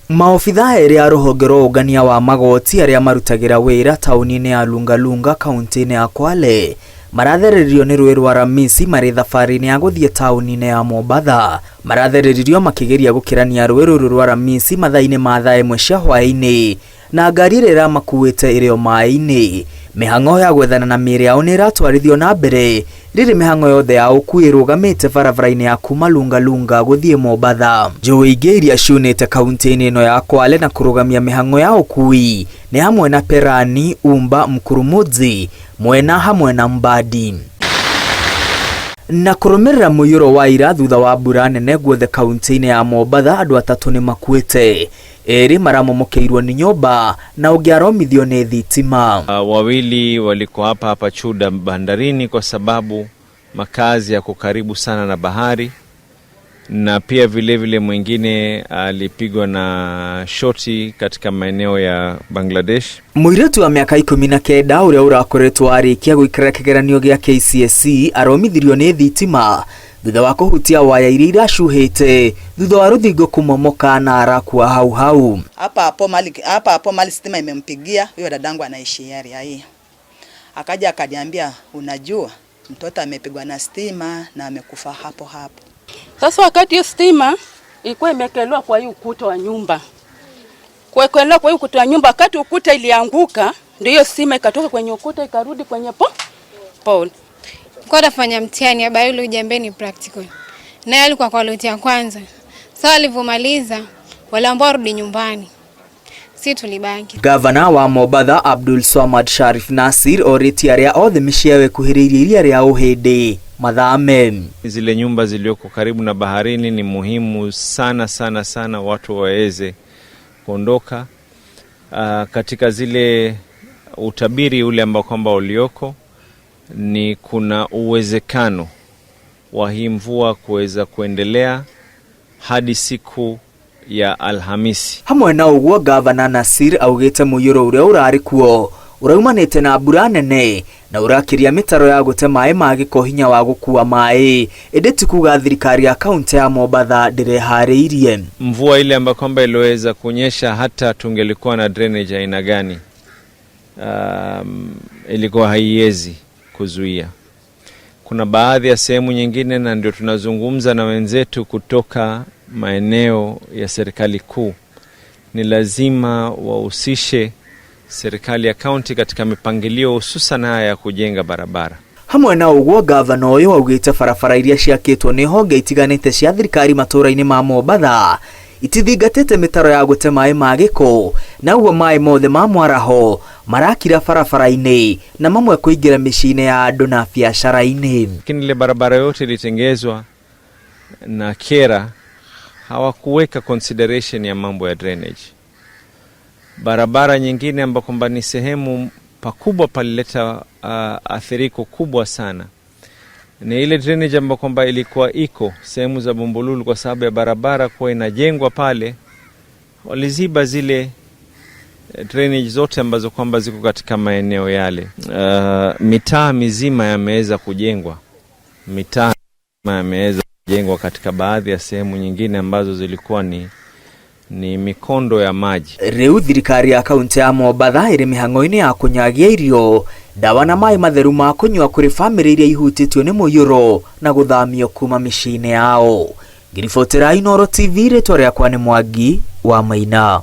Maofitha eri a ruhonge rwa ugania wa magoti aria marutagira wira tauni-ini ya Lungalunga kaunti-ini ya Kwale maratheririo ni rũĩ rwa Ramisi mari thabari-ini ya guthie tauni-ini ya Mombatha. Maratheririo makigeria gukirania rũĩ rũrũ rwa Ramisi mathaa-ini ma thaa imwe cia hwaĩ-ini na ngari iria iramakuite iri o maĩ-ini. Mihang'o ya gwethana na mĩĩrĩ yao nĩ iratwarithio na mbere rĩrĩ mĩhang'o yothe ya ũkuĩ ĩrũgamĩte barabara-inĩ ya kuma Lungalunga gũthiĩ Mombatha. Njũĩ ingĩ iria ciunĩte kaunti-inĩ ĩno ya Kwale na kũrũgamia mĩhang'o ya ũkuĩ nĩ hamwe na Perani, Umba, Mkurumudzi, Mwena hamwe na Mbadi. Na kũrũmĩrĩra mũiyũro wa ira thutha wa mbura nene guothe kaunti-inĩ ya Mombatha, andũ atatũ nĩ makuĩte. Eri maramomokeirwo ni nyumba na ungiaromithio ni thitima. Wawili walikuwa hapa Chuda bandarini kwa sababu makazi yako karibu sana na bahari, na pia vile mwingine alipigwa na shoti katika maeneo ya Bangladesh. Muiretu wa miaka 19 uria urakoretwo arikia guikira kigeranio gia KCSE aromithirio ni thitima thutha wa kuhutia waya iria iracuhite thutha wa ruthingo kumomoka na arakua hau. Hapa hapo mali stima imempigia huyo dadangu anaishi area hii. Akaja akaniambia, unajua mtoto amepigwa na stima na amekufa hapo. Sasa wakati hiyo stima ilikuwa imekelewa kwa hiyo ukuta wa nyumba. Kuwekelewa kwa hiyo ukuta wa nyumba, wakati ukuta ilianguka ndio hiyo stima ikatoka kwenye ukuta ikarudi kwenye pole. Kwa nafanya mtihani ya biology ambaye ni practical. Naye alikuwa kwa loti ya kwanza. Sasa alivomaliza waliambiwa rudi nyumbani. Si tulibaki. Gavana wa Mombatha Abdul Swamad Sharif Nasir oriti aria othe miciawe kuhiriria iria ria uhindi mathame. Zile nyumba zilioko karibu na baharini ni muhimu sana watu waweze kuondoka. Katika zile utabiri ule ambao kwamba ulioko ni kuna uwezekano wa hii mvua kuweza kuendelea hadi siku ya Alhamisi. Hamwe na uguo Gavana Nasir augite mũiyũro uria urari kuo uraumanite na mbura nene na urakiria mitaro ya gute maĩ ma gĩko hinya wa gũkua maĩ, ĩndĩ ti kuga thirikari ya kaunti ya Mombatha ndĩrehariirie. Mvua ile ambayo kwamba iliweza kunyesha hata tungelikuwa na drainage aina gani ilikuwa haiwezi kuzuia. Kuna baadhi ya sehemu nyingine, na ndio tunazungumza na wenzetu kutoka maeneo ya serikali kuu, ni lazima wahusishe serikali ya kaunti katika mipangilio hususan haya ya kujenga barabara. Hamwe na uguo Gavana uyu augite barabara iria ciakitwo ni honge itiganite cia thirikari matũra-inĩ ma Mombatha itithingatĩte mitaro ya gũte maĩ ma gĩko, na uguo maĩ mothe ma mwaraho marakira barabara-inĩ na mamwe kũingĩra mĩciĩ-inĩ ya andũ na biashara-inĩ. Lakini ile barabara yote ilitengezwa na kera hawakuweka consideration ya mambo ya drainage. Barabara nyingine ambako kwamba ni sehemu pakubwa palileta athiriko kubwa sana ni ile drainage ambako kwamba ilikuwa iko sehemu za Bumbululu, kwa sababu ya barabara kwa inajengwa pale waliziba zile drainage zote ambazo kwamba ziko katika maeneo yale. Mitaa mizima yameweza kujengwa. Katika baadhi ya sehemu nyingine ambazo zilikuwa ni mikondo ya maji. Riu thirikari ya kaunti ya Mombatha iri mihang'o-ini ya kunyagia irio, dawa na maĩ matheru ma kunyua kuri family iria ihutitio ni mũiyũro na guthamio kuma mĩciĩ-inĩ yao. Ngiribotera Inooro TV, rĩtwa rĩakwa nĩ Mwangi wa Maina.